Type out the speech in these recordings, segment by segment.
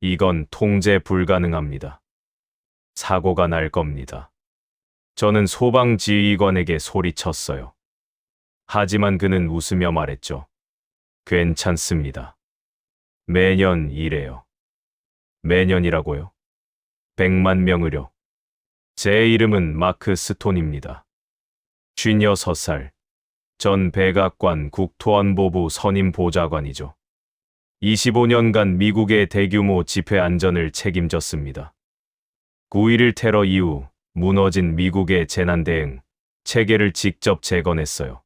이건 통제 불가능합니다. 사고가 날 겁니다. 저는 소방지휘관에게 소리쳤어요. 하지만 그는 웃으며 말했죠. 괜찮습니다. 매년 이래요. 매년이라고요? 100만 명 의료. 제 이름은 마크 스톤입니다. 56살. 전 백악관 국토안보부 선임 보좌관이죠. 25년간 미국의 대규모 집회 안전을 책임졌습니다. 9.11 테러 이후 무너진 미국의 재난대응 체계를 직접 재건했어요.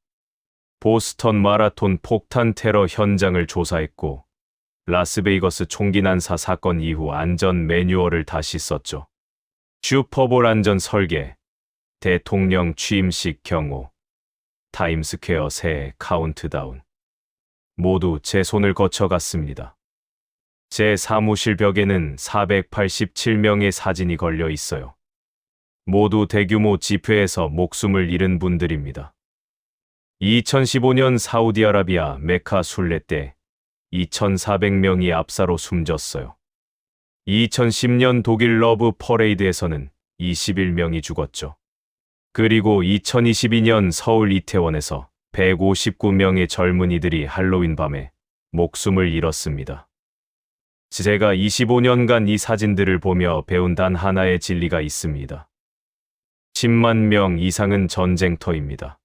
보스턴 마라톤 폭탄 테러 현장을 조사했고 라스베이거스 총기 난사 사건 이후 안전 매뉴얼을 다시 썼죠. 슈퍼볼 안전 설계, 대통령 취임식 경호, 타임스퀘어 새해 카운트다운. 모두 제 손을 거쳐갔습니다. 제 사무실 벽에는 487명의 사진이 걸려 있어요. 모두 대규모 집회에서 목숨을 잃은 분들입니다. 2015년 사우디아라비아 메카 순례 때 2,400명이 압사로 숨졌어요. 2010년 독일 러브 퍼레이드에서는 21명이 죽었죠. 그리고 2022년 서울 이태원에서 159명의 젊은이들이 할로윈 밤에 목숨을 잃었습니다. 제가 25년간 이 사진들을 보며 배운 단 하나의 진리가 있습니다. 10만 명 이상은 전쟁터입니다.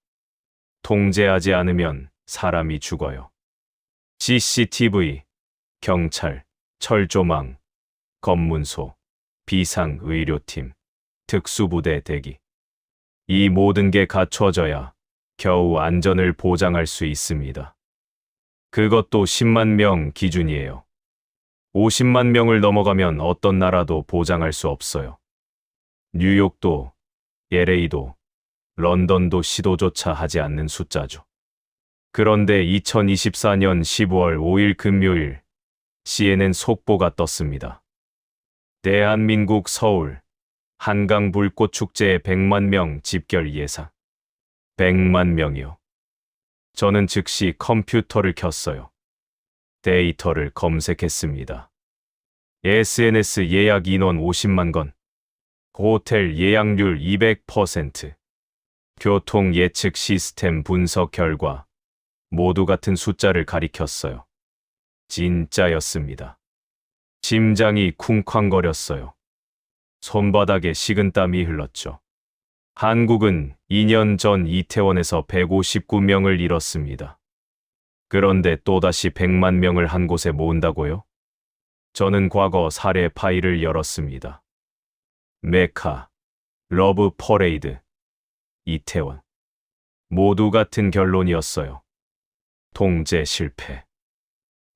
통제하지 않으면 사람이 죽어요. CCTV, 경찰, 철조망, 검문소, 비상의료팀, 특수부대 대기. 이 모든 게 갖춰져야 겨우 안전을 보장할 수 있습니다. 그것도 10만 명 기준이에요. 50만 명을 넘어가면 어떤 나라도 보장할 수 없어요. 뉴욕도, LA도, 런던도 시도조차 하지 않는 숫자죠. 그런데 2024년 10월 5일 금요일 CNN 속보가 떴습니다. 대한민국 서울 한강 불꽃 축제에 100만 명 집결 예상. 100만 명이요. 저는 즉시 컴퓨터를 켰어요. 데이터를 검색했습니다. SNS 예약 인원 50만 건, 호텔 예약률 200%, 교통 예측 시스템 분석 결과 모두 같은 숫자를 가리켰어요. 진짜였습니다. 심장이 쿵쾅거렸어요. 손바닥에 식은땀이 흘렀죠. 한국은 2년 전 이태원에서 159명을 잃었습니다. 그런데 또다시 100만 명을 한 곳에 모은다고요? 저는 과거 사례 파일을 열었습니다. 메카, 러브 퍼레이드, 이태원. 모두 같은 결론이었어요. 통제 실패,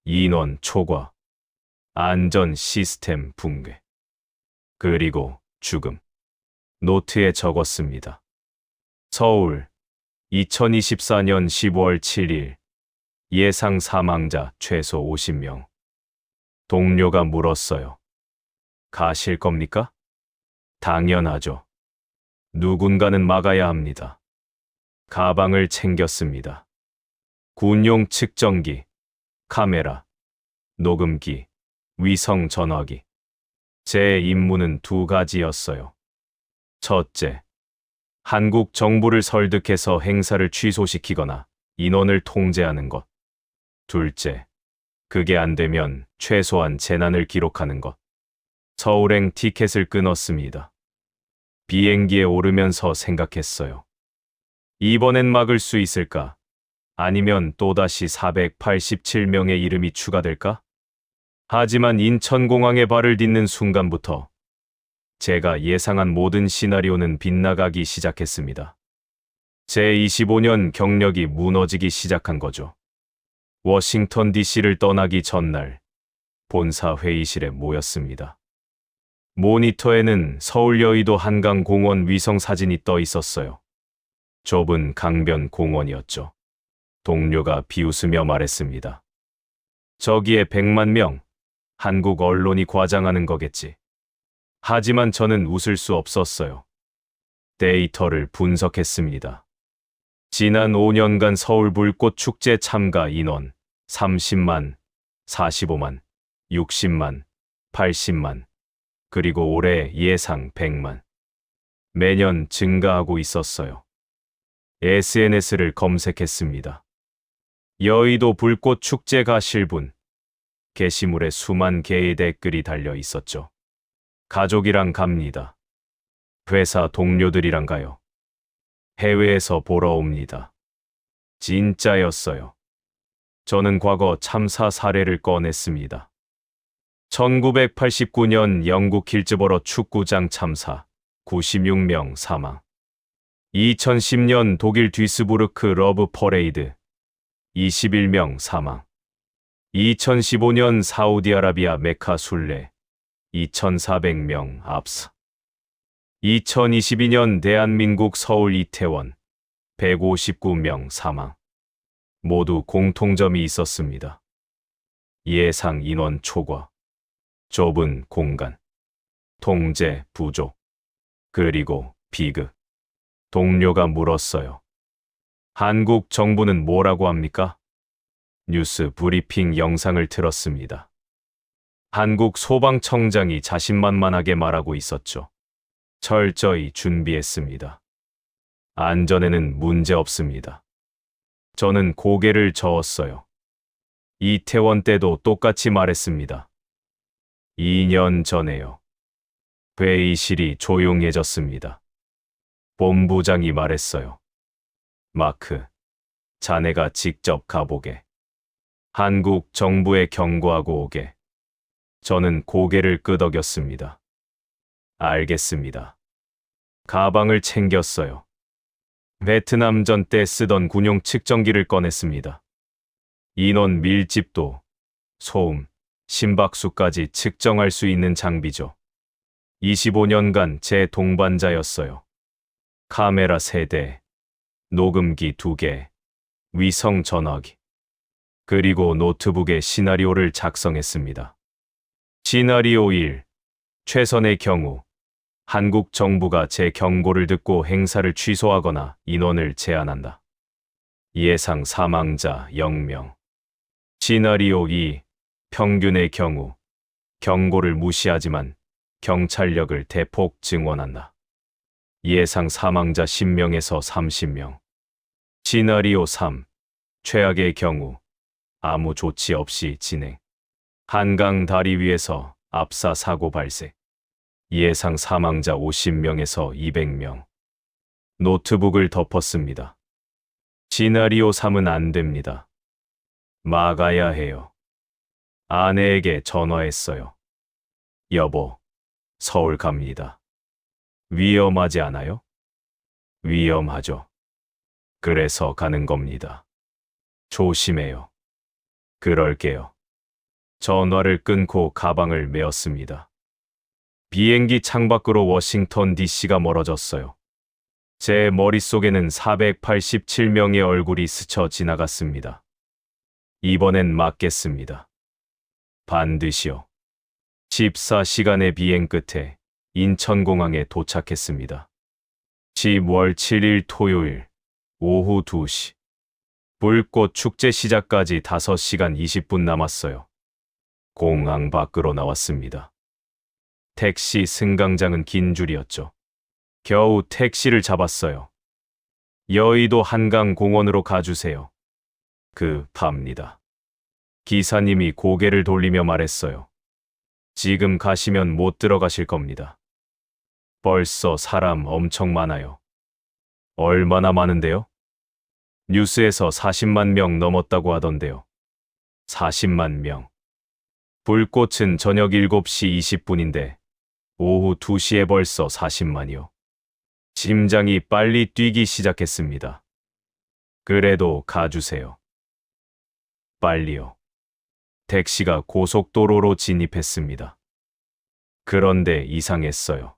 인원 초과, 안전 시스템 붕괴, 그리고 죽음. 노트에 적었습니다. 서울, 2024년 10월 7일, 예상 사망자 최소 50명. 동료가 물었어요. 가실 겁니까? 당연하죠. 누군가는 막아야 합니다. 가방을 챙겼습니다. 군용 측정기, 카메라, 녹음기, 위성 전화기. 제 임무는 두 가지였어요. 첫째, 한국 정부를 설득해서 행사를 취소시키거나 인원을 통제하는 것. 둘째, 그게 안 되면 최소한 재난을 기록하는 것. 서울행 티켓을 끊었습니다. 비행기에 오르면서 생각했어요. 이번엔 막을 수 있을까? 아니면 또다시 487명의 이름이 추가될까? 하지만 인천공항에 발을 딛는 순간부터 제가 예상한 모든 시나리오는 빗나가기 시작했습니다. 제 25년 경력이 무너지기 시작한 거죠. 워싱턴 DC를 떠나기 전날 본사 회의실에 모였습니다. 모니터에는 서울 여의도 한강공원 위성 사진이 떠 있었어요. 좁은 강변 공원이었죠. 동료가 비웃으며 말했습니다. 저기에 100만 명, 한국 언론이 과장하는 거겠지. 하지만 저는 웃을 수 없었어요. 데이터를 분석했습니다. 지난 5년간 서울 불꽃 축제 참가 인원 30만, 45만, 60만, 80만, 그리고 올해 예상 100만. 매년 증가하고 있었어요. SNS를 검색했습니다. 여의도 불꽃 축제 가실 분. 게시물에 수만 개의 댓글이 달려 있었죠. 가족이랑 갑니다. 회사 동료들이랑 가요. 해외에서 보러 옵니다. 진짜였어요. 저는 과거 참사 사례를 꺼냈습니다. 1989년 영국 힐즈버러 축구장 참사, 96명 사망. 2010년 독일 듀스부르크 러브 퍼레이드, 21명 사망. 2015년 사우디아라비아 메카 순례, 2,400명 압사. 2022년 대한민국 서울 이태원, 159명 사망. 모두 공통점이 있었습니다. 예상 인원 초과, 좁은 공간, 통제 부족, 그리고 비극. 동료가 물었어요. 한국 정부는 뭐라고 합니까? 뉴스 브리핑 영상을 틀었습니다. 한국 소방청장이 자신만만하게 말하고 있었죠. 철저히 준비했습니다. 안전에는 문제 없습니다. 저는 고개를 저었어요. 이태원 때도 똑같이 말했습니다. 2년 전에요. 회의실이 조용해졌습니다. 본부장이 말했어요. 마크, 자네가 직접 가보게. 한국 정부에 경고하고 오게. 저는 고개를 끄덕였습니다. 알겠습니다. 가방을 챙겼어요. 베트남전 때 쓰던 군용 측정기를 꺼냈습니다. 인원 밀집도, 소음, 심박수까지 측정할 수 있는 장비죠. 25년간 제 동반자였어요. 카메라 3대, 녹음기 2개, 위성 전화기, 그리고 노트북에 시나리오를 작성했습니다. 시나리오 1. 최선의 경우, 한국 정부가 제 경고를 듣고 행사를 취소하거나 인원을 제한한다. 예상 사망자 0명. 시나리오 2. 평균의 경우, 경고를 무시하지만 경찰력을 대폭 증원한다. 예상 사망자 10명에서 30명. 시나리오 3. 최악의 경우, 아무 조치 없이 진행. 한강 다리 위에서 압사 사고 발생. 예상 사망자 50명에서 200명. 노트북을 덮었습니다. 시나리오 3은 안 됩니다. 막아야 해요. 아내에게 전화했어요. 여보, 서울 갑니다. 위험하지 않아요? 위험하죠. 그래서 가는 겁니다. 조심해요. 그럴게요. 전화를 끊고 가방을 메었습니다. 비행기 창밖으로 워싱턴 DC가 멀어졌어요. 제 머릿속에는 487명의 얼굴이 스쳐 지나갔습니다. 이번엔 맞겠습니다. 반드시요. 14시간의 비행 끝에 인천공항에 도착했습니다. 10월 7일 토요일 오후 2시. 불꽃 축제 시작까지 5시간 20분 남았어요. 공항 밖으로 나왔습니다. 택시 승강장은 긴 줄이었죠. 겨우 택시를 잡았어요. 여의도 한강공원으로 가주세요. 급합니다. 기사님이 고개를 돌리며 말했어요. 지금 가시면 못 들어가실 겁니다. 벌써 사람 엄청 많아요. 얼마나 많은데요? 뉴스에서 40만 명 넘었다고 하던데요. 40만 명. 불꽃은 저녁 7시 20분인데 오후 2시에 벌써 40만이요. 심장이 빨리 뛰기 시작했습니다. 그래도 가주세요. 빨리요. 택시가 고속도로로 진입했습니다. 그런데 이상했어요.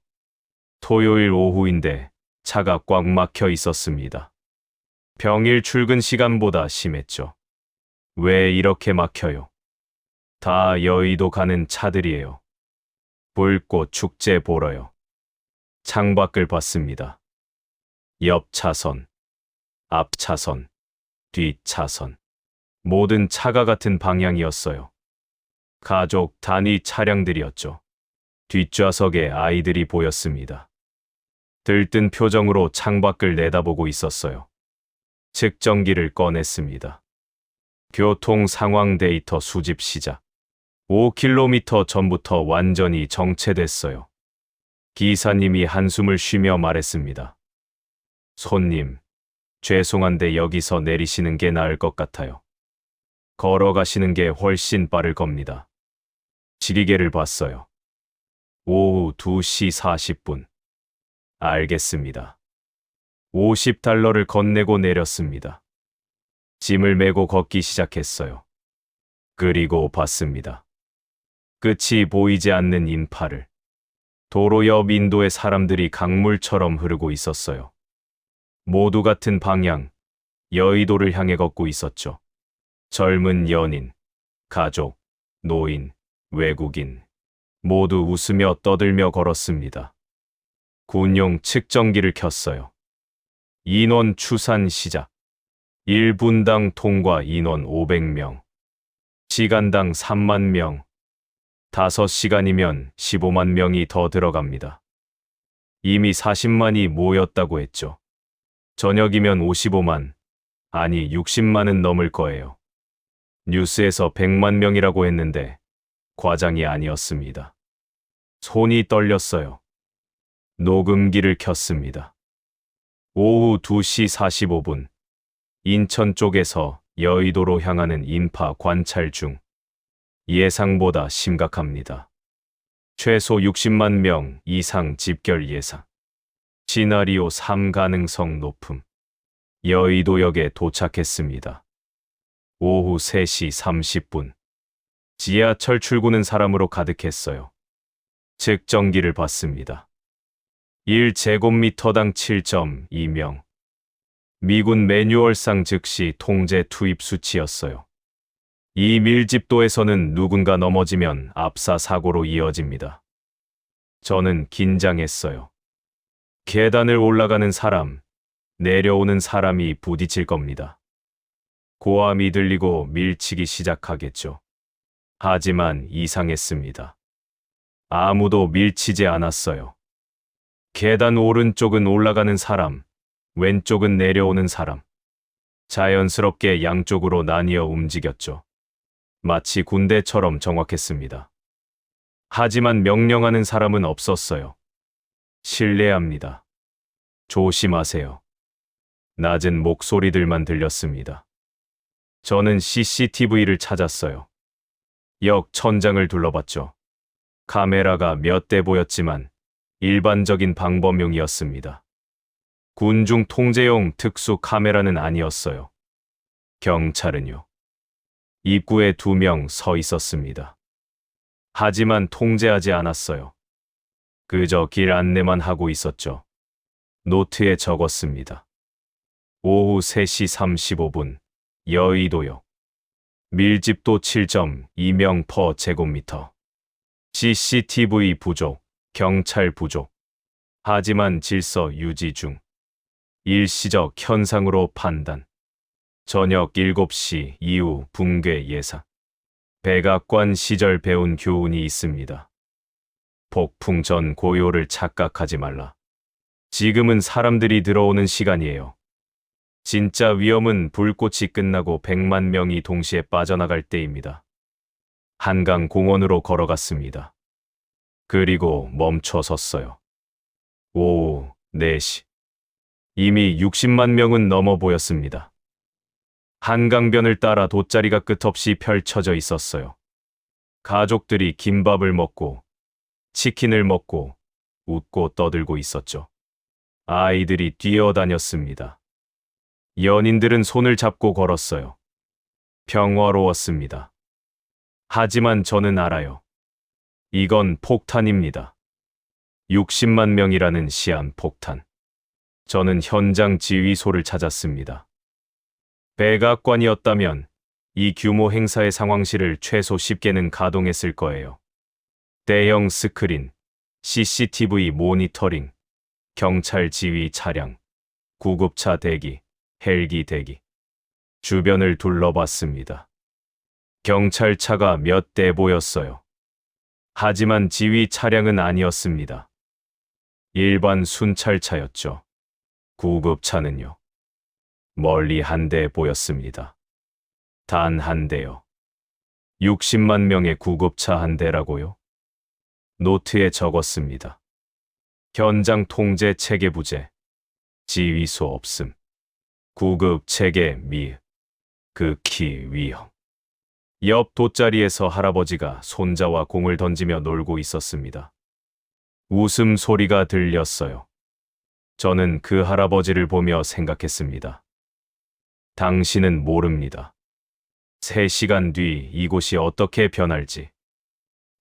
토요일 오후인데 차가 꽉 막혀 있었습니다. 평일 출근 시간보다 심했죠. 왜 이렇게 막혀요? 다 여의도 가는 차들이에요. 불꽃 축제 보러요. 창밖을 봤습니다. 옆 차선, 앞 차선, 뒷 차선. 모든 차가 같은 방향이었어요. 가족 단위 차량들이었죠. 뒷좌석에 아이들이 보였습니다. 들뜬 표정으로 창밖을 내다보고 있었어요. 측정기를 꺼냈습니다. 교통 상황 데이터 수집 시작. 5km 전부터 완전히 정체됐어요. 기사님이 한숨을 쉬며 말했습니다. 손님, 죄송한데 여기서 내리시는 게 나을 것 같아요. 걸어가시는 게 훨씬 빠를 겁니다. 지리개를 봤어요. 오후 2시 40분. 알겠습니다. 50달러를 건네고 내렸습니다. 짐을 메고 걷기 시작했어요. 그리고 봤습니다. 끝이 보이지 않는 인파를. 도로 옆 인도의 사람들이 강물처럼 흐르고 있었어요. 모두 같은 방향, 여의도를 향해 걷고 있었죠. 젊은 연인, 가족, 노인, 외국인, 모두 웃으며 떠들며 걸었습니다. 군용 측정기를 켰어요. 인원 추산 시작. 1분당 통과 인원 500명. 시간당 3만 명. 5시간이면 15만 명이 더 들어갑니다. 이미 40만이 모였다고 했죠. 저녁이면 55만, 아니 60만은 넘을 거예요. 뉴스에서 100만 명이라고 했는데 과장이 아니었습니다. 손이 떨렸어요. 녹음기를 켰습니다. 오후 2시 45분. 인천 쪽에서 여의도로 향하는 인파 관찰 중. 예상보다 심각합니다. 최소 60만 명 이상 집결 예상. 시나리오 3 가능성 높음. 여의도역에 도착했습니다. 오후 3시 30분. 지하철 출구는 사람으로 가득했어요. 측정기를 봤습니다. 1제곱미터당 7.2명. 미군 매뉴얼상 즉시 통제 투입 수치였어요. 이 밀집도에서는 누군가 넘어지면 압사 사고로 이어집니다. 저는 긴장했어요. 계단을 올라가는 사람, 내려오는 사람이 부딪힐 겁니다. 고함이 들리고 밀치기 시작하겠죠. 하지만 이상했습니다. 아무도 밀치지 않았어요. 계단 오른쪽은 올라가는 사람, 왼쪽은 내려오는 사람. 자연스럽게 양쪽으로 나뉘어 움직였죠. 마치 군대처럼 정확했습니다. 하지만 명령하는 사람은 없었어요. 실례합니다. 조심하세요. 낮은 목소리들만 들렸습니다. 저는 CCTV를 찾았어요. 역 천장을 둘러봤죠. 카메라가 몇 대 보였지만 일반적인 방범용이었습니다. 군중 통제용 특수 카메라는 아니었어요. 경찰은요. 입구에 2명 서 있었습니다. 하지만 통제하지 않았어요. 그저 길 안내만 하고 있었죠. 노트에 적었습니다. 오후 3시 35분, 여의도역. 밀집도 7.2명 퍼 제곱미터. CCTV 부족, 경찰 부족. 하지만 질서 유지 중. 일시적 현상으로 판단. 저녁 7시 이후 붕괴 예상. 백악관 시절 배운 교훈이 있습니다. 폭풍 전 고요를 착각하지 말라. 지금은 사람들이 들어오는 시간이에요. 진짜 위험은 불꽃이 끝나고 100만 명이 동시에 빠져나갈 때입니다. 한강 공원으로 걸어갔습니다. 그리고 멈춰 섰어요. 오후 4시. 이미 60만 명은 넘어 보였습니다. 한강변을 따라 돗자리가 끝없이 펼쳐져 있었어요. 가족들이 김밥을 먹고 치킨을 먹고 웃고 떠들고 있었죠. 아이들이 뛰어다녔습니다. 연인들은 손을 잡고 걸었어요. 평화로웠습니다. 하지만 저는 알아요. 이건 폭탄입니다. 60만 명이라는 시한폭탄. 저는 현장 지휘소를 찾았습니다. 백악관이었다면 이 규모 행사의 상황실을 최소 10개는 가동했을 거예요. 대형 스크린, CCTV 모니터링, 경찰 지휘 차량, 구급차 대기, 헬기 대기. 주변을 둘러봤습니다. 경찰차가 몇 대 보였어요. 하지만 지휘 차량은 아니었습니다. 일반 순찰차였죠. 구급차는요. 멀리 한 대 보였습니다. 단 한 대요. 60만 명의 구급차 한 대라고요? 노트에 적었습니다. 현장 통제 체계 부재. 지휘소 없음. 구급 체계 미. 극히 위험. 옆 돗자리에서 할아버지가 손자와 공을 던지며 놀고 있었습니다. 웃음소리가 들렸어요. 저는 그 할아버지를 보며 생각했습니다. 당신은 모릅니다. 3시간 뒤 이곳이 어떻게 변할지,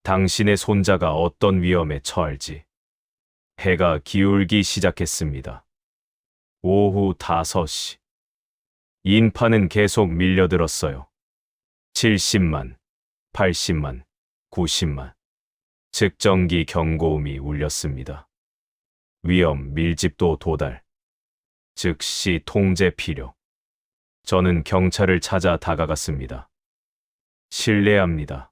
당신의 손자가 어떤 위험에 처할지. 해가 기울기 시작했습니다. 오후 5시. 인파는 계속 밀려들었어요. 70만, 80만, 90만. 측정기 경고음이 울렸습니다. 위험 밀집도 도달. 즉시 통제 필요. 저는 경찰을 찾아 다가갔습니다. 실례합니다.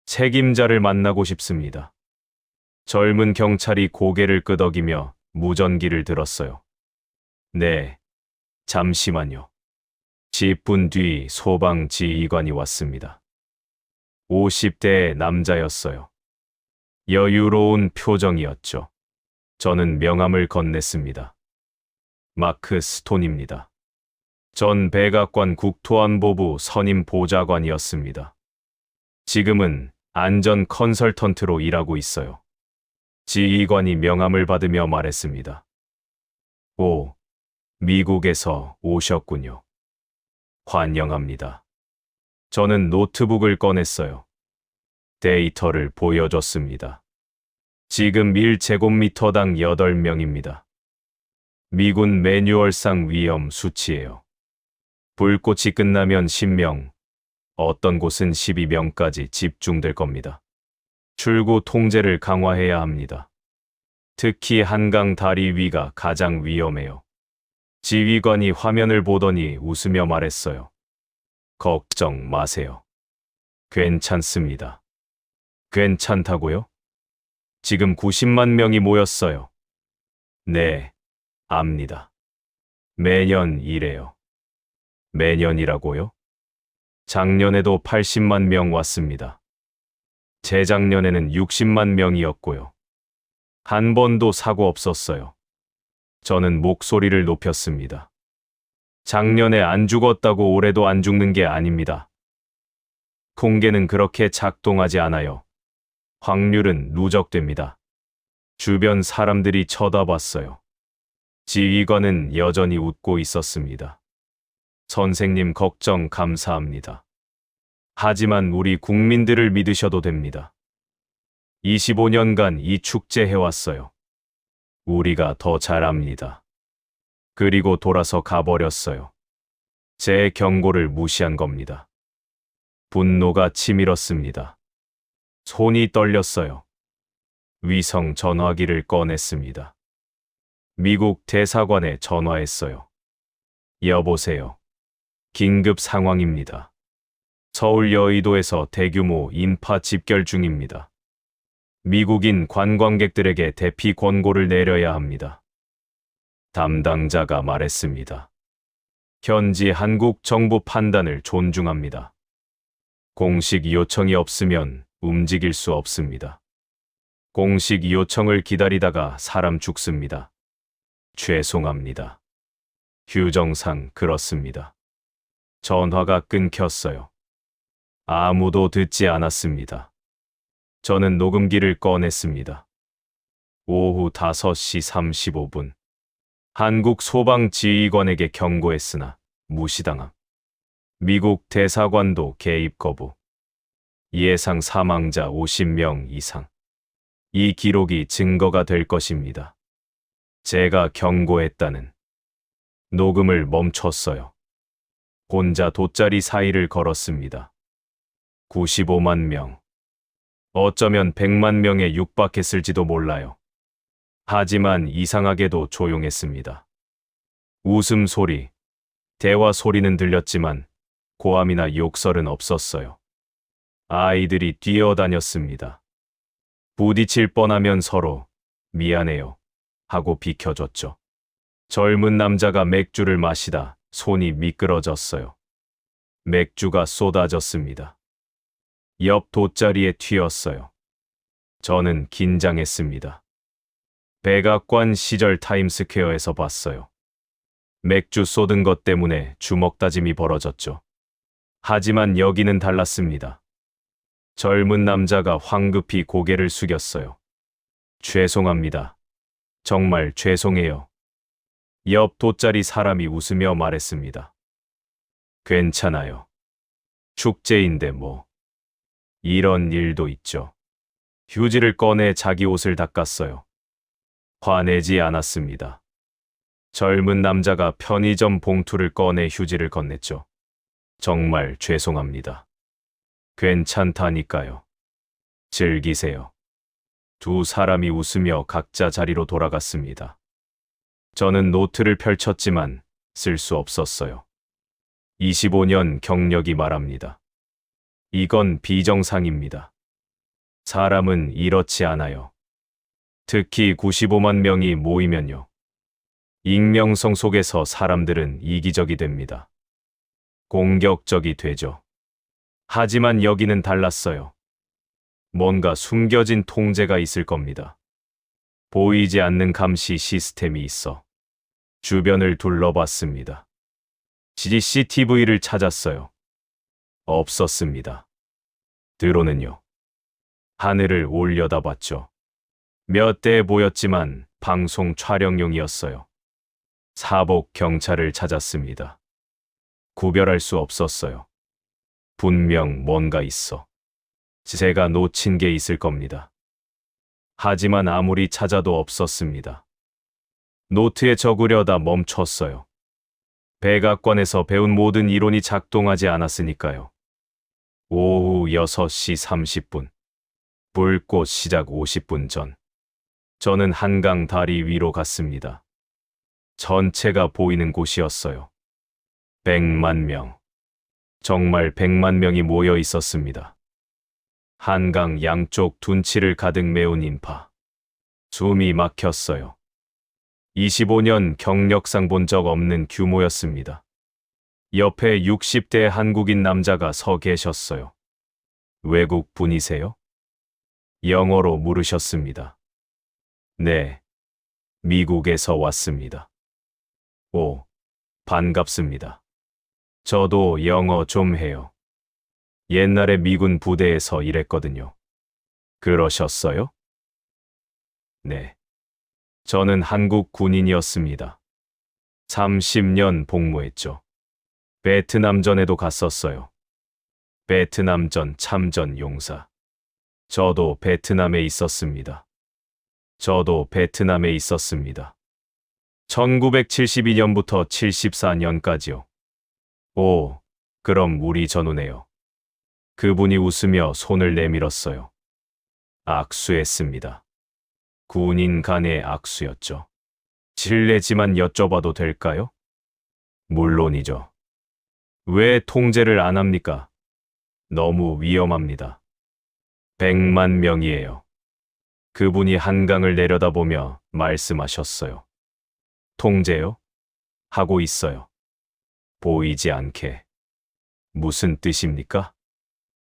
책임자를 만나고 싶습니다. 젊은 경찰이 고개를 끄덕이며 무전기를 들었어요. 네, 잠시만요. 10분 뒤 소방지휘관이 왔습니다. 50대의 남자였어요. 여유로운 표정이었죠. 저는 명함을 건넸습니다. 마크 스톤입니다. 전 백악관 국토안보부 선임 보좌관이었습니다. 지금은 안전 컨설턴트로 일하고 있어요. 지휘관이 명함을 받으며 말했습니다. 오, 미국에서 오셨군요. 환영합니다. 저는 노트북을 꺼냈어요. 데이터를 보여줬습니다. 지금 1제곱미터당 8명입니다. 미군 매뉴얼상 위험 수치예요. 불꽃이 끝나면 10명, 어떤 곳은 12명까지 집중될 겁니다. 출구 통제를 강화해야 합니다. 특히 한강 다리 위가 가장 위험해요. 지휘관이 화면을 보더니 웃으며 말했어요. 걱정 마세요. 괜찮습니다. 괜찮다고요? 지금 90만 명이 모였어요. 네, 압니다. 매년 이래요. 매년이라고요? 작년에도 80만 명 왔습니다. 재작년에는 60만 명이었고요. 한 번도 사고 없었어요. 저는 목소리를 높였습니다. 작년에 안 죽었다고 올해도 안 죽는 게 아닙니다. 통계는 그렇게 작동하지 않아요. 확률은 누적됩니다. 주변 사람들이 쳐다봤어요. 지휘관은 여전히 웃고 있었습니다. 선생님 걱정 감사합니다. 하지만 우리 국민들을 믿으셔도 됩니다. 25년간 이 축제 해왔어요. 우리가 더 잘합니다. 그리고 돌아서 가버렸어요. 제 경고를 무시한 겁니다. 분노가 치밀었습니다. 손이 떨렸어요. 위성 전화기를 꺼냈습니다. 미국 대사관에 전화했어요. 여보세요. 긴급 상황입니다. 서울 여의도에서 대규모 인파 집결 중입니다. 미국인 관광객들에게 대피 권고를 내려야 합니다. 담당자가 말했습니다. 현지 한국 정부 판단을 존중합니다. 공식 요청이 없으면 움직일 수 없습니다. 공식 요청을 기다리다가 사람 죽습니다. 죄송합니다. 규정상 그렇습니다. 전화가 끊겼어요. 아무도 듣지 않았습니다. 저는 녹음기를 꺼냈습니다. 오후 5시 35분. 한국 소방지휘관에게 경고했으나 무시당함. 미국 대사관도 개입 거부. 예상 사망자 50명 이상. 이 기록이 증거가 될 것입니다. 제가 경고했다는. 녹음을 멈췄어요. 혼자 돗자리 사이를 걸었습니다. 95만 명. 어쩌면 100만 명에 육박했을지도 몰라요. 하지만 이상하게도 조용했습니다. 웃음소리, 대화 소리는 들렸지만 고함이나 욕설은 없었어요. 아이들이 뛰어다녔습니다. 부딪힐 뻔하면 서로 미안해요 하고 비켜줬죠. 젊은 남자가 맥주를 마시다 손이 미끄러졌어요. 맥주가 쏟아졌습니다. 옆 돗자리에 튀었어요. 저는 긴장했습니다. 백악관 시절 타임스퀘어에서 봤어요. 맥주 쏟은 것 때문에 주먹 다짐이 벌어졌죠. 하지만 여기는 달랐습니다. 젊은 남자가 황급히 고개를 숙였어요. 죄송합니다. 정말 죄송해요. 옆 돗자리 사람이 웃으며 말했습니다. 괜찮아요. 축제인데 뭐. 이런 일도 있죠. 휴지를 꺼내 자기 옷을 닦았어요. 화내지 않았습니다. 젊은 남자가 편의점 봉투를 꺼내 휴지를 건넸죠. 정말 죄송합니다. 괜찮다니까요. 즐기세요. 두 사람이 웃으며 각자 자리로 돌아갔습니다. 저는 노트를 펼쳤지만 쓸 수 없었어요. 25년 경력이 말합니다. 이건 비정상입니다. 사람은 이렇지 않아요. 특히 95만 명이 모이면요. 익명성 속에서 사람들은 이기적이 됩니다. 공격적이 되죠. 하지만 여기는 달랐어요. 뭔가 숨겨진 통제가 있을 겁니다. 보이지 않는 감시 시스템이 있어. 주변을 둘러봤습니다. CCTV를 찾았어요. 없었습니다. 드론은요. 하늘을 올려다봤죠. 몇 대 보였지만 방송 촬영용이었어요. 사복 경찰을 찾았습니다. 구별할 수 없었어요. 분명 뭔가 있어. 제가 놓친 게 있을 겁니다. 하지만 아무리 찾아도 없었습니다. 노트에 적으려다 멈췄어요. 백악관에서 배운 모든 이론이 작동하지 않았으니까요. 오후 6시 30분. 불꽃 시작 50분 전. 저는 한강 다리 위로 갔습니다. 전체가 보이는 곳이었어요. 100만 명. 정말 100만 명이 모여 있었습니다. 한강 양쪽 둔치를 가득 메운 인파. 숨이 막혔어요. 25년 경력상 본 적 없는 규모였습니다. 옆에 60대 한국인 남자가 서 계셨어요. 외국 분이세요? 영어로 물으셨습니다. 네, 미국에서 왔습니다. 오, 반갑습니다. 저도 영어 좀 해요. 옛날에 미군 부대에서 일했거든요. 그러셨어요? 네. 저는 한국 군인이었습니다. 30년 복무했죠. 베트남전에도 갔었어요. 베트남전 참전 용사. 저도 베트남에 있었습니다. 1972년부터 74년까지요. 오, 그럼 우리 전우네요. 그분이 웃으며 손을 내밀었어요. 악수했습니다. 군인 간의 악수였죠. 실례지만 여쭤봐도 될까요? 물론이죠. 왜 통제를 안 합니까? 너무 위험합니다. 100만 명이에요. 그분이 한강을 내려다보며 말씀하셨어요. 통제요? 하고 있어요. 보이지 않게. 무슨 뜻입니까?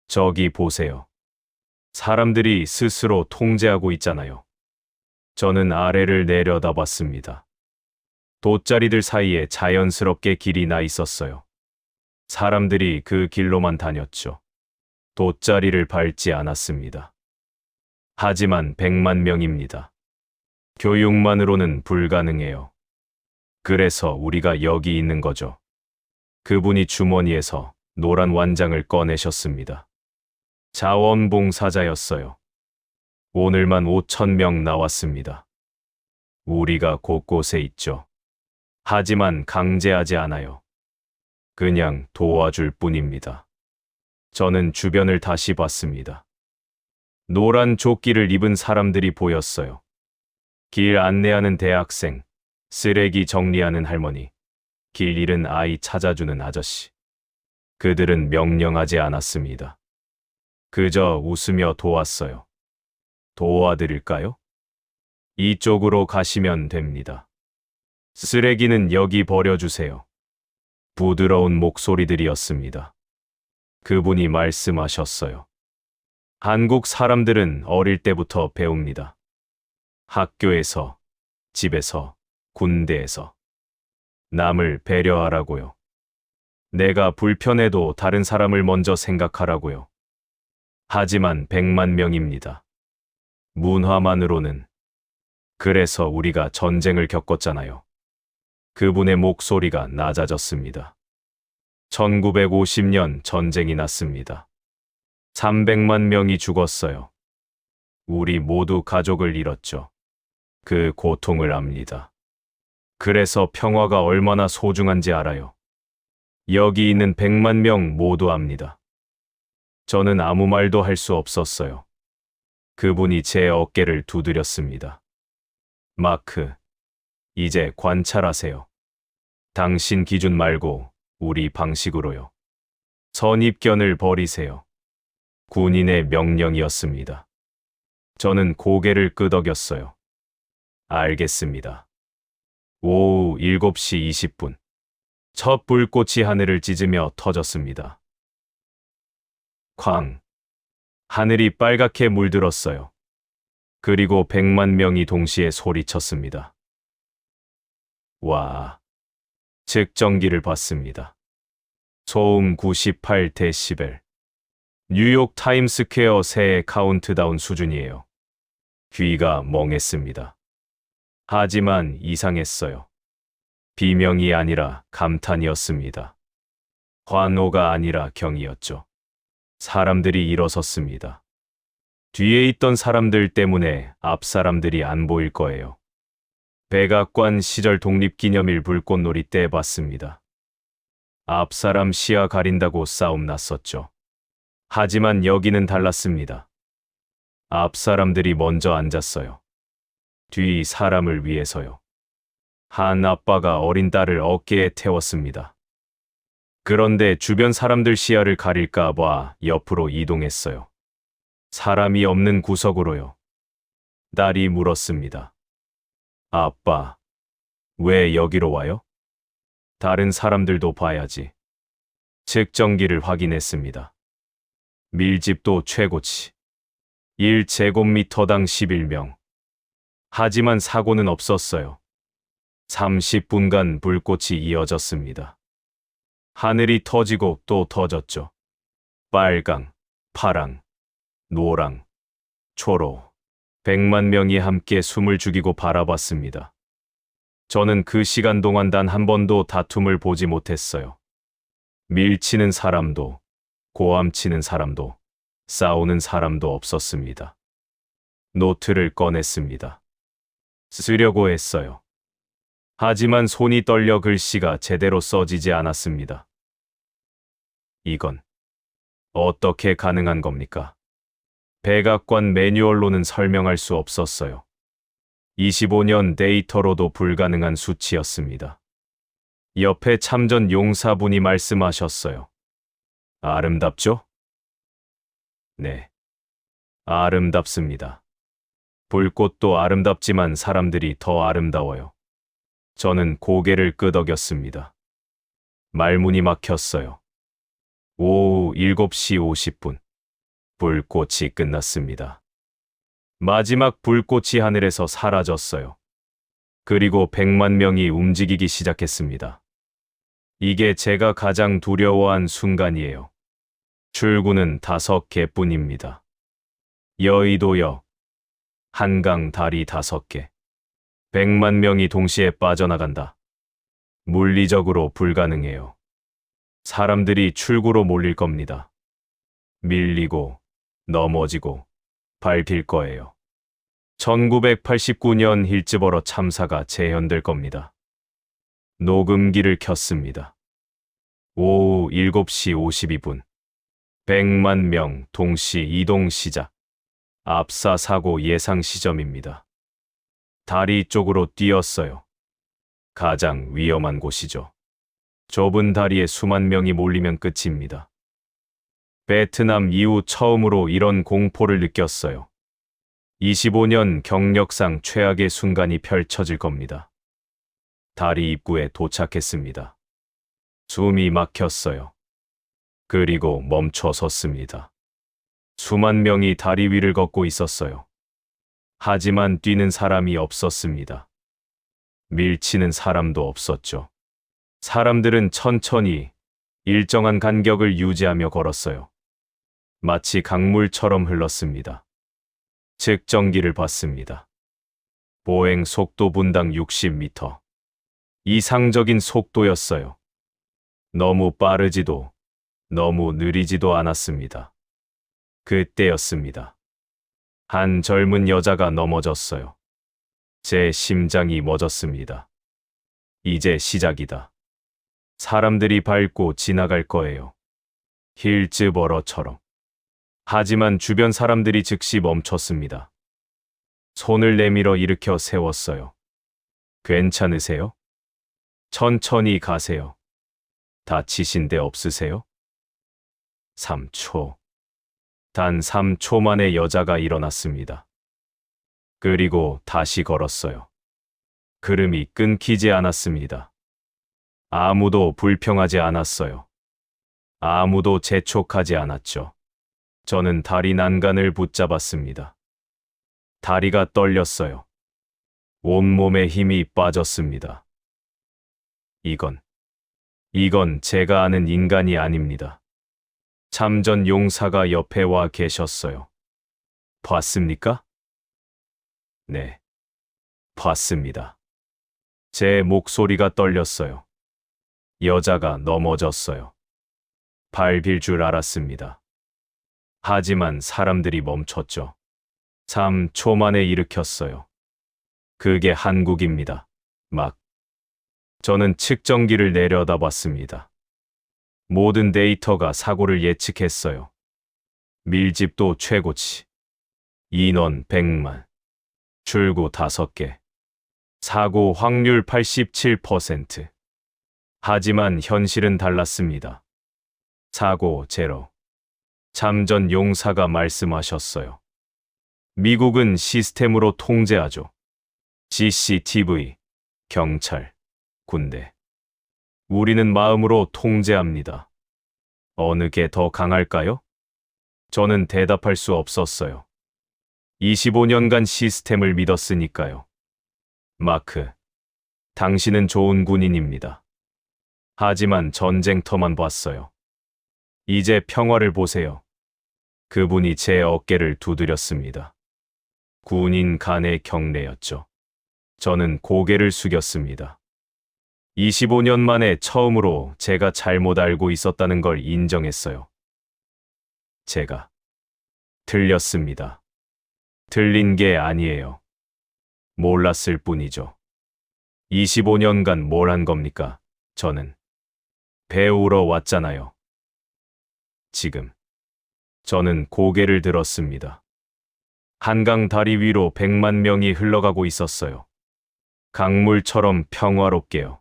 저기 보세요. 사람들이 스스로 통제하고 있잖아요. 저는 아래를 내려다봤습니다. 돗자리들 사이에 자연스럽게 길이 나 있었어요. 사람들이 그 길로만 다녔죠. 돗자리를 밟지 않았습니다. 하지만 100만 명입니다. 교육만으로는 불가능해요. 그래서 우리가 여기 있는 거죠. 그분이 주머니에서 노란 완장을 꺼내셨습니다. 자원봉사자였어요. 오늘만 5,000명 나왔습니다. 우리가 곳곳에 있죠. 하지만 강제하지 않아요. 그냥 도와줄 뿐입니다. 저는 주변을 다시 봤습니다. 노란 조끼를 입은 사람들이 보였어요. 길 안내하는 대학생, 쓰레기 정리하는 할머니, 길 잃은 아이 찾아주는 아저씨. 그들은 명령하지 않았습니다. 그저 웃으며 도왔어요. 도와드릴까요? 이쪽으로 가시면 됩니다. 쓰레기는 여기 버려주세요. 부드러운 목소리들이었습니다. 그분이 말씀하셨어요. 한국 사람들은 어릴 때부터 배웁니다. 학교에서, 집에서, 군대에서. 남을 배려하라고요. 내가 불편해도 다른 사람을 먼저 생각하라고요. 하지만 100만 명입니다. 문화만으로는. 그래서 우리가 전쟁을 겪었잖아요. 그분의 목소리가 낮아졌습니다. 1950년 전쟁이 났습니다. 300만 명이 죽었어요. 우리 모두 가족을 잃었죠. 그 고통을 압니다. 그래서 평화가 얼마나 소중한지 알아요. 여기 있는 100만 명 모두 압니다. 저는 아무 말도 할 수 없었어요. 그분이 제 어깨를 두드렸습니다. 마크, 이제 관찰하세요. 당신 기준 말고 우리 방식으로요. 선입견을 버리세요. 군인의 명령이었습니다. 저는 고개를 끄덕였어요. 알겠습니다. 오후 7시 20분. 첫 불꽃이 하늘을 찢으며 터졌습니다. 쾅! 하늘이 빨갛게 물들었어요. 그리고 100만 명이 동시에 소리쳤습니다. 와! 측정기를 봤습니다. 소음 98데시벨. 뉴욕 타임스퀘어 새해 카운트다운 수준이에요. 귀가 멍했습니다. 하지만 이상했어요. 비명이 아니라 감탄이었습니다. 환호가 아니라 경이었죠. 사람들이 일어섰습니다. 뒤에 있던 사람들 때문에 앞 사람들이 안 보일 거예요. 백악관 시절 독립기념일 불꽃놀이 때 봤습니다. 앞 사람 시야 가린다고 싸움 났었죠. 하지만 여기는 달랐습니다. 앞 사람들이 먼저 앉았어요. 뒤 사람을 위해서요. 한 아빠가 어린 딸을 어깨에 태웠습니다. 그런데 주변 사람들 시야를 가릴까 봐 옆으로 이동했어요. 사람이 없는 구석으로요. 딸이 물었습니다. 아빠, 왜 여기로 와요? 다른 사람들도 봐야지. 측정기를 확인했습니다. 밀집도 최고치. 1제곱미터당 11명. 하지만 사고는 없었어요. 30분간 불꽃이 이어졌습니다. 하늘이 터지고 또 터졌죠. 빨강, 파랑, 노랑, 초록. 100만 명이 함께 숨을 죽이고 바라봤습니다. 저는 그 시간 동안 단 한 번도 다툼을 보지 못했어요. 밀치는 사람도, 고함치는 사람도, 싸우는 사람도 없었습니다. 노트를 꺼냈습니다. 쓰려고 했어요. 하지만 손이 떨려 글씨가 제대로 써지지 않았습니다. 이건 어떻게 가능한 겁니까? 백악관 매뉴얼로는 설명할 수 없었어요. 25년 데이터로도 불가능한 수치였습니다. 옆에 참전 용사분이 말씀하셨어요. 아름답죠? 네. 아름답습니다. 불꽃도 아름답지만 사람들이 더 아름다워요. 저는 고개를 끄덕였습니다. 말문이 막혔어요. 오후 7시 50분. 불꽃이 끝났습니다. 마지막 불꽃이 하늘에서 사라졌어요. 그리고 100만 명이 움직이기 시작했습니다. 이게 제가 가장 두려워한 순간이에요. 출구는 5개뿐입니다. 여의도역, 한강 다리 5개. 100만 명이 동시에 빠져나간다. 물리적으로 불가능해요. 사람들이 출구로 몰릴 겁니다. 밀리고, 넘어지고, 밟힐 거예요. 1989년 힐즈버러 참사가 재현될 겁니다. 녹음기를 켰습니다. 오후 7시 52분. 100만 명 동시 이동 시작. 압사 사고 예상 시점입니다. 다리 쪽으로 뛰었어요. 가장 위험한 곳이죠. 좁은 다리에 수만 명이 몰리면 끝입니다. 베트남 이후 처음으로 이런 공포를 느꼈어요. 25년 경력상 최악의 순간이 펼쳐질 겁니다. 다리 입구에 도착했습니다. 숨이 막혔어요. 그리고 멈춰 섰습니다. 수만 명이 다리 위를 걷고 있었어요. 하지만 뛰는 사람이 없었습니다. 밀치는 사람도 없었죠. 사람들은 천천히 일정한 간격을 유지하며 걸었어요. 마치 강물처럼 흘렀습니다. 측정기를 봤습니다. 보행 속도 분당 60m. 이상적인 속도였어요. 너무 빠르지도 너무 느리지도 않았습니다. 그때였습니다. 한 젊은 여자가 넘어졌어요. 제 심장이 멎었습니다. 이제 시작이다. 사람들이 밟고 지나갈 거예요. 힐즈버러처럼. 하지만 주변 사람들이 즉시 멈췄습니다. 손을 내밀어 일으켜 세웠어요. 괜찮으세요? 천천히 가세요. 다치신 데 없으세요? 3초. 단 3초 만에 여자가 일어났습니다. 그리고 다시 걸었어요. 걸음이 끊기지 않았습니다. 아무도 불평하지 않았어요. 아무도 재촉하지 않았죠. 저는 다리 난간을 붙잡았습니다. 다리가 떨렸어요. 온몸에 힘이 빠졌습니다. 이건 제가 아는 인간이 아닙니다. 참전 용사가 옆에 와 계셨어요. 봤습니까? 네, 봤습니다. 제 목소리가 떨렸어요. 여자가 넘어졌어요. 밟힐 줄 알았습니다. 하지만 사람들이 멈췄죠. 3초 만에 일으켰어요. 그게 한국입니다. 저는 측정기를 내려다봤습니다. 모든 데이터가 사고를 예측했어요. 밀집도 최고치. 인원 100만. 출구 5개. 사고 확률 87%. 하지만 현실은 달랐습니다. 사고 제로. 참전 용사가 말씀하셨어요. 미국은 시스템으로 통제하죠. CCTV, 경찰, 군대. 우리는 마음으로 통제합니다. 어느 게 더 강할까요? 저는 대답할 수 없었어요. 25년간 시스템을 믿었으니까요. 마크, 당신은 좋은 군인입니다. 하지만 전쟁터만 봤어요. 이제 평화를 보세요. 그분이 제 어깨를 두드렸습니다. 군인 간의 경례였죠. 저는 고개를 숙였습니다. 25년 만에 처음으로 제가 잘못 알고 있었다는 걸 인정했어요. 제가 틀렸습니다. 틀린 게 아니에요. 몰랐을 뿐이죠. 25년간 뭘 한 겁니까? 저는 배우러 왔잖아요. 지금 저는 고개를 들었습니다. 한강 다리 위로 100만 명이 흘러가고 있었어요. 강물처럼 평화롭게요.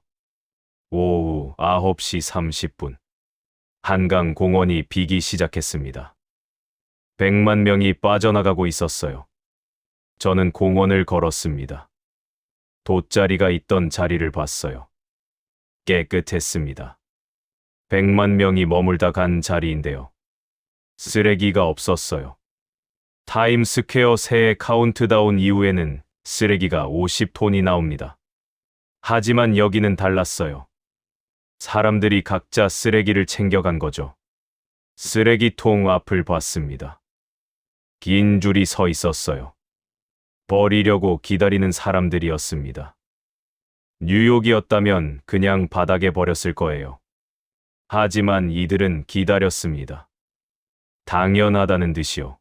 오후 9시 30분. 한강 공원이 비기 시작했습니다. 100만 명이 빠져나가고 있었어요. 저는 공원을 걸었습니다. 돗자리가 있던 자리를 봤어요. 깨끗했습니다. 100만 명이 머물다 간 자리인데요. 쓰레기가 없었어요. 타임스퀘어 새해 카운트다운 이후에는 쓰레기가 50톤이 나옵니다. 하지만 여기는 달랐어요. 사람들이 각자 쓰레기를 챙겨간 거죠. 쓰레기통 앞을 봤습니다. 긴 줄이 서 있었어요. 버리려고 기다리는 사람들이었습니다. 뉴욕이었다면 그냥 바닥에 버렸을 거예요. 하지만 이들은 기다렸습니다. 당연하다는 듯이요.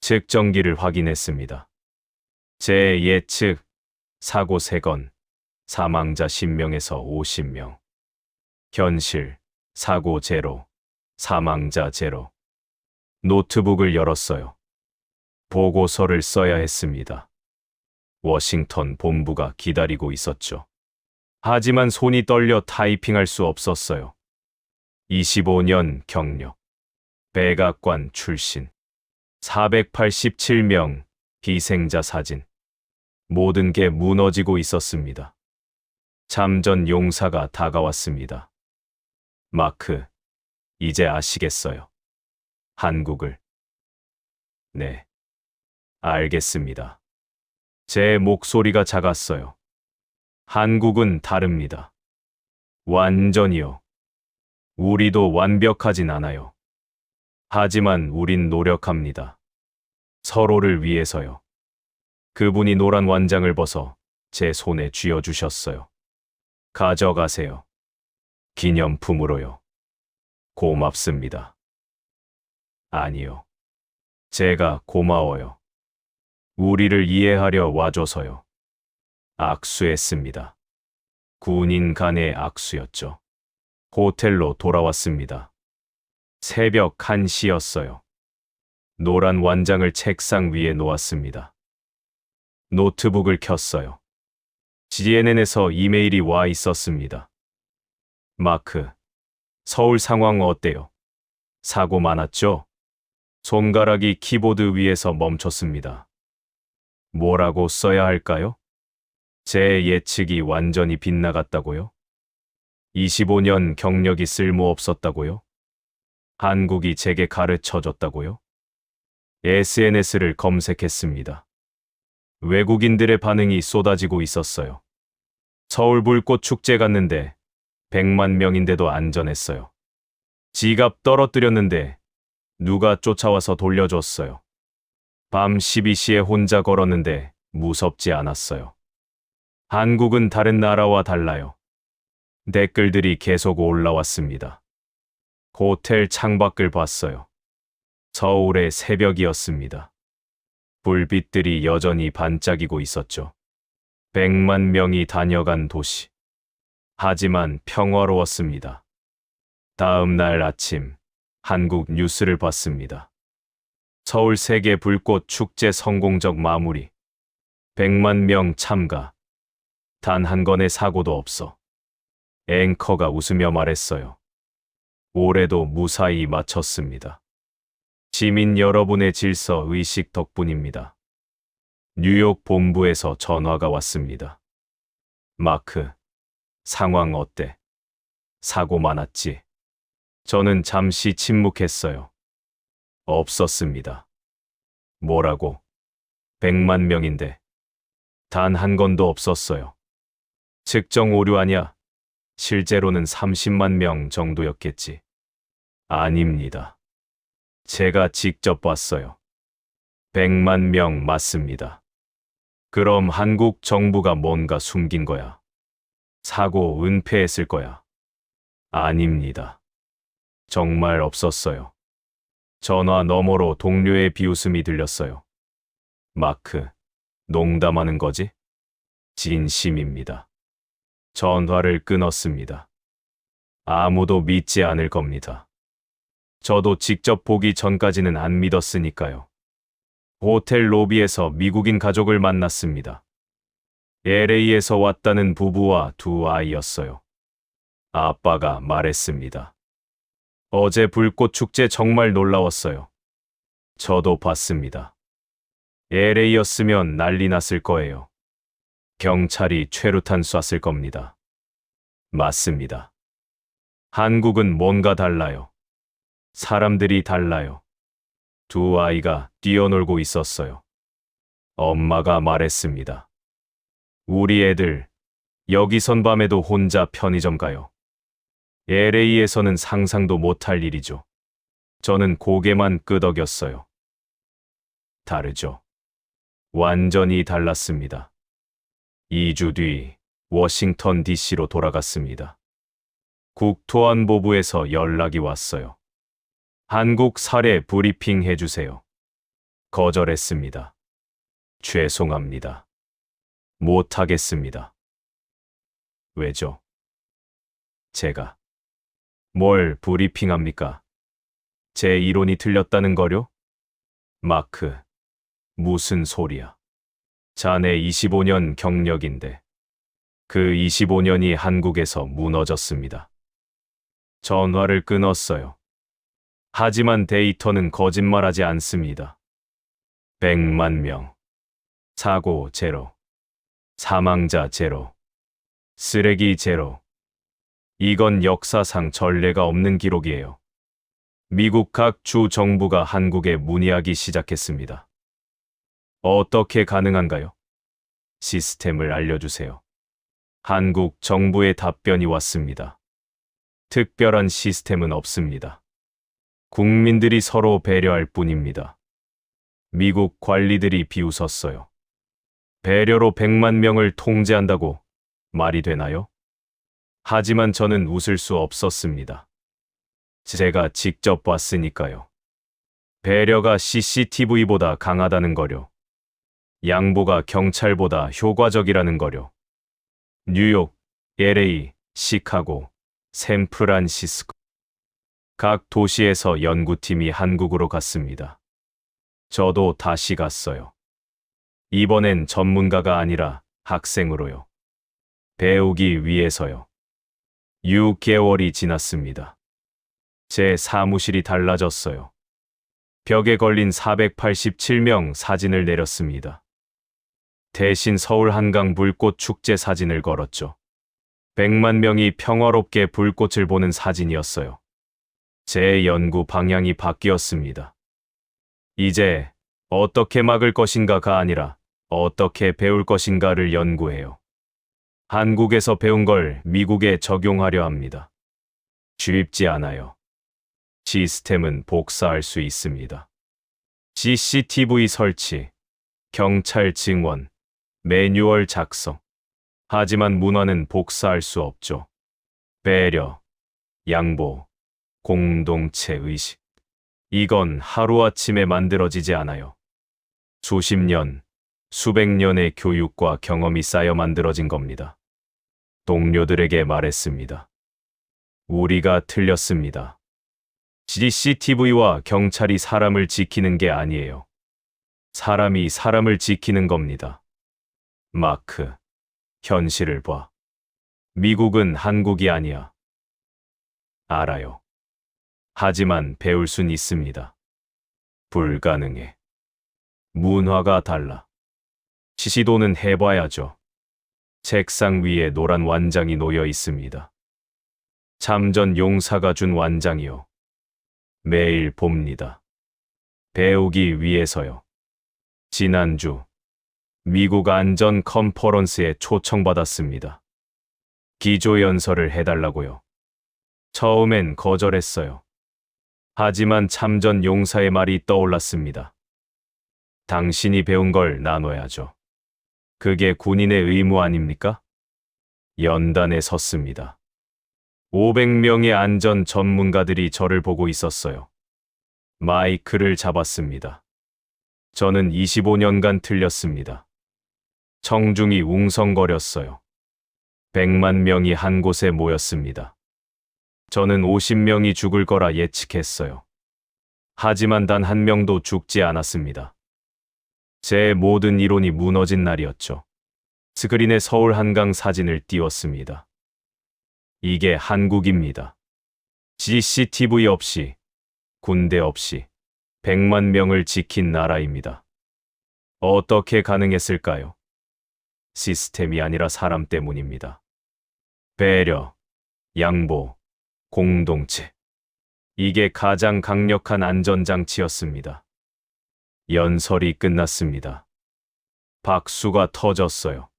측정기를 확인했습니다. 제 예측, 사고 3건, 사망자 10명에서 50명. 현실, 사고 제로, 사망자 제로. 노트북을 열었어요. 보고서를 써야 했습니다. 워싱턴 본부가 기다리고 있었죠. 하지만 손이 떨려 타이핑할 수 없었어요. 25년 경력. 백악관 출신. 487명 희생자 사진. 모든 게 무너지고 있었습니다. 참전 용사가 다가왔습니다. 마크, 이제 아시겠어요? 한국을. 네, 알겠습니다. 제 목소리가 작았어요. 한국은 다릅니다. 완전히요. 우리도 완벽하진 않아요. 하지만 우린 노력합니다. 서로를 위해서요. 그분이 노란 완장을 벗어 제 손에 쥐어주셨어요. 가져가세요. 기념품으로요. 고맙습니다. 아니요. 제가 고마워요. 우리를 이해하려 와줘서요. 악수했습니다. 군인 간의 악수였죠. 호텔로 돌아왔습니다. 새벽 1시였어요. 노란 완장을 책상 위에 놓았습니다. 노트북을 켰어요. GNN에서 이메일이 와 있었습니다. 마크, 서울 상황 어때요? 사고 많았죠? 손가락이 키보드 위에서 멈췄습니다. 뭐라고 써야 할까요? 제 예측이 완전히 빗나갔다고요? 25년 경력이 쓸모없었다고요? 한국이 제게 가르쳐줬다고요? SNS를 검색했습니다. 외국인들의 반응이 쏟아지고 있었어요. 서울 불꽃 축제 갔는데 100만 명인데도 안전했어요. 지갑 떨어뜨렸는데 누가 쫓아와서 돌려줬어요. 밤 12시에 혼자 걸었는데 무섭지 않았어요. 한국은 다른 나라와 달라요. 댓글들이 계속 올라왔습니다. 호텔 창밖을 봤어요. 서울의 새벽이었습니다. 불빛들이 여전히 반짝이고 있었죠. 100만 명이 다녀간 도시. 하지만 평화로웠습니다. 다음 날 아침, 한국 뉴스를 봤습니다. 서울 세계 불꽃 축제 성공적 마무리. 100만 명 참가. 단 한 건의 사고도 없어. 앵커가 웃으며 말했어요. 올해도 무사히 마쳤습니다. 시민 여러분의 질서 의식 덕분입니다. 뉴욕 본부에서 전화가 왔습니다. 마크, 상황 어때? 사고 많았지? 저는 잠시 침묵했어요. 없었습니다. 뭐라고? 100만 명인데. 단 한 건도 없었어요. 측정 오류 아냐? 실제로는 30만 명 정도였겠지. 아닙니다. 제가 직접 봤어요. 100만 명 맞습니다. 그럼 한국 정부가 뭔가 숨긴 거야. 사고 은폐했을 거야. 아닙니다. 정말 없었어요. 전화 너머로 동료의 비웃음이 들렸어요. 마크, 농담하는 거지? 진심입니다. 전화를 끊었습니다. 아무도 믿지 않을 겁니다. 저도 직접 보기 전까지는 안 믿었으니까요. 호텔 로비에서 미국인 가족을 만났습니다. LA에서 왔다는 부부와 두 아이였어요. 아빠가 말했습니다. 어제 불꽃 축제 정말 놀라웠어요. 저도 봤습니다. LA였으면 난리 났을 거예요. 경찰이 최루탄 쐈을 겁니다. 맞습니다. 한국은 뭔가 달라요. 사람들이 달라요. 두 아이가 뛰어놀고 있었어요. 엄마가 말했습니다. 우리 애들, 여기선 밤에도 혼자 편의점 가요. LA에서는 상상도 못할 일이죠. 저는 고개만 끄덕였어요. 다르죠. 완전히 달랐습니다. 2주 뒤 워싱턴 DC로 돌아갔습니다. 국토안보부에서 연락이 왔어요. 한국 사례 브리핑 해주세요. 거절했습니다. 죄송합니다. 못하겠습니다. 왜죠? 제가 뭘 브리핑합니까? 제 이론이 틀렸다는 거요? 마크, 무슨 소리야. 자네 25년 경력인데 그 25년이 한국에서 무너졌습니다. 전화를 끊었어요. 하지만 데이터는 거짓말하지 않습니다. 100만 명. 사고 제로. 사망자 제로. 쓰레기 제로. 이건 역사상 전례가 없는 기록이에요. 미국 각 주 정부가 한국에 문의하기 시작했습니다. 어떻게 가능한가요? 시스템을 알려주세요. 한국 정부의 답변이 왔습니다. 특별한 시스템은 없습니다. 국민들이 서로 배려할 뿐입니다. 미국 관리들이 비웃었어요. 배려로 100만 명을 통제한다고 말이 되나요? 하지만 저는 웃을 수 없었습니다. 제가 직접 봤으니까요. 배려가 CCTV보다 강하다는 거요. 양보가 경찰보다 효과적이라는 거요. 뉴욕, LA, 시카고, 샌프란시스코. 각 도시에서 연구팀이 한국으로 갔습니다. 저도 다시 갔어요. 이번엔 전문가가 아니라 학생으로요. 배우기 위해서요. 6개월이 지났습니다. 제 사무실이 달라졌어요. 벽에 걸린 487명 사진을 내렸습니다. 대신 서울 한강 불꽃 축제 사진을 걸었죠. 100만 명이 평화롭게 불꽃을 보는 사진이었어요. 제 연구 방향이 바뀌었습니다. 이제 어떻게 막을 것인가가 아니라 어떻게 배울 것인가를 연구해요. 한국에서 배운 걸 미국에 적용하려 합니다. 쉽지 않아요. 시스템은 복사할 수 있습니다. CCTV 설치, 경찰 증원, 매뉴얼 작성. 하지만 문화는 복사할 수 없죠. 배려, 양보, 공동체 의식. 이건 하루아침에 만들어지지 않아요. 수십 년, 수백 년의 교육과 경험이 쌓여 만들어진 겁니다. 동료들에게 말했습니다. 우리가 틀렸습니다. CCTV와 경찰이 사람을 지키는 게 아니에요. 사람이 사람을 지키는 겁니다. 마크, 현실을 봐. 미국은 한국이 아니야. 알아요. 하지만 배울 순 있습니다. 불가능해. 문화가 달라. 시도는 해봐야죠. 책상 위에 노란 완장이 놓여 있습니다. 참전 용사가 준 완장이요. 매일 봅니다. 배우기 위해서요. 지난주 미국 안전 컨퍼런스에 초청받았습니다. 기조연설을 해달라고요. 처음엔 거절했어요. 하지만 참전 용사의 말이 떠올랐습니다. 당신이 배운 걸 나눠야죠. 그게 군인의 의무 아닙니까? 연단에 섰습니다. 500명의 안전 전문가들이 저를 보고 있었어요. 마이크를 잡았습니다. 저는 25년간 틀렸습니다. 청중이 웅성거렸어요. 100만 명이 한 곳에 모였습니다. 저는 50명이 죽을 거라 예측했어요. 하지만 단 한 명도 죽지 않았습니다. 제 모든 이론이 무너진 날이었죠. 스크린에 서울 한강 사진을 띄웠습니다. 이게 한국입니다. CCTV 없이, 군대 없이 100만 명을 지킨 나라입니다. 어떻게 가능했을까요? 시스템이 아니라 사람 때문입니다. 배려, 양보, 공동체. 이게 가장 강력한 안전장치였습니다. 연설이 끝났습니다. 박수가 터졌어요.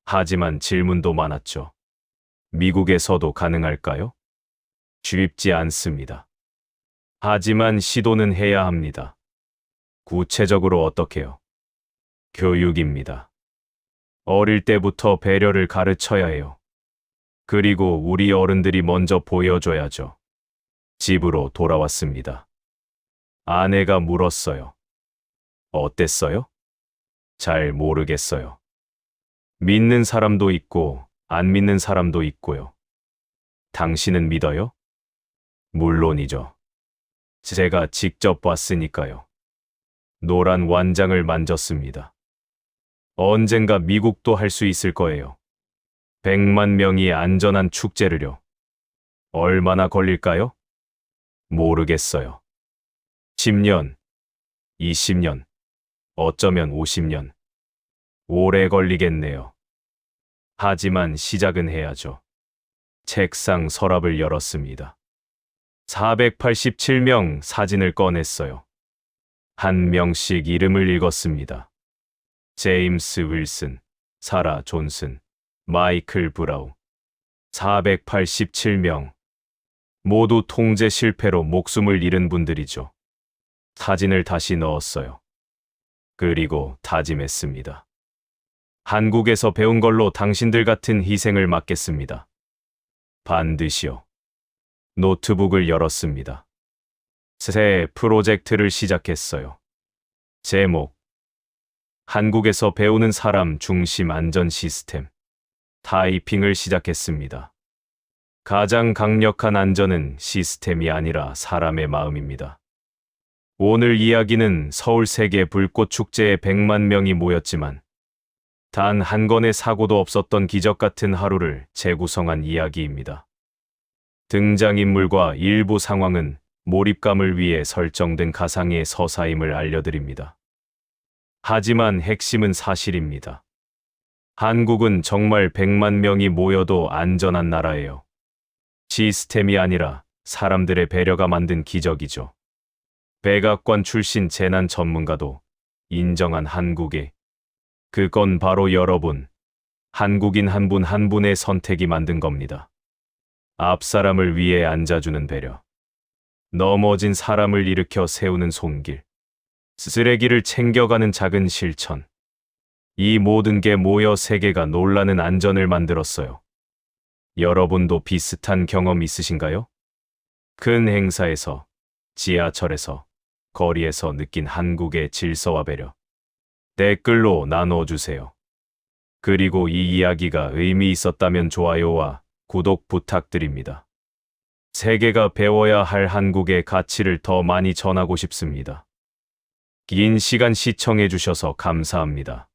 하지만 질문도 많았죠. 미국에서도 가능할까요? 쉽지 않습니다. 하지만 시도는 해야 합니다. 구체적으로 어떻게요? 교육입니다. 어릴 때부터 배려를 가르쳐야 해요. 그리고 우리 어른들이 먼저 보여줘야죠. 집으로 돌아왔습니다. 아내가 물었어요. 어땠어요? 잘 모르겠어요. 믿는 사람도 있고 안 믿는 사람도 있고요. 당신은 믿어요? 물론이죠. 제가 직접 봤으니까요. 노란 완장을 만졌습니다. 언젠가 미국도 할 수 있을 거예요. 100만 명이 안전한 축제를요. 얼마나 걸릴까요? 모르겠어요. 10년, 20년, 어쩌면 50년. 오래 걸리겠네요. 하지만 시작은 해야죠. 책상 서랍을 열었습니다. 487명 사진을 꺼냈어요. 한 명씩 이름을 읽었습니다. 제임스 윌슨, 사라 존슨, 마이클 브라우. 487명. 모두 통제 실패로 목숨을 잃은 분들이죠. 사진을 다시 넣었어요. 그리고 다짐했습니다. 한국에서 배운 걸로 당신들 같은 희생을 막겠습니다. 반드시요. 노트북을 열었습니다. 새 프로젝트를 시작했어요. 제목: 한국에서 배우는 사람 중심 안전 시스템. 타이핑을 시작했습니다. 가장 강력한 안전은 시스템이 아니라 사람의 마음입니다. 오늘 이야기는 서울 세계 불꽃 축제에 100만 명이 모였지만 단 한 건의 사고도 없었던 기적 같은 하루를 재구성한 이야기입니다. 등장인물과 일부 상황은 몰입감을 위해 설정된 가상의 서사임을 알려드립니다. 하지만 핵심은 사실입니다. 한국은 정말 100만 명이 모여도 안전한 나라예요. 시스템이 아니라 사람들의 배려가 만든 기적이죠. 백악관 출신 재난 전문가도 인정한 한국에, 그건 바로 여러분, 한국인 한 분 한 분의 선택이 만든 겁니다. 앞 사람을 위해 앉아주는 배려, 넘어진 사람을 일으켜 세우는 손길, 쓰레기를 챙겨가는 작은 실천. 이 모든 게 모여 세계가 놀라는 안전을 만들었어요. 여러분도 비슷한 경험 있으신가요? 큰 행사에서, 지하철에서, 거리에서 느낀 한국의 질서와 배려. 댓글로 나눠주세요. 그리고 이 이야기가 의미 있었다면 좋아요와 구독 부탁드립니다. 세계가 배워야 할 한국의 가치를 더 많이 전하고 싶습니다. 긴 시간 시청해 주셔서 감사합니다.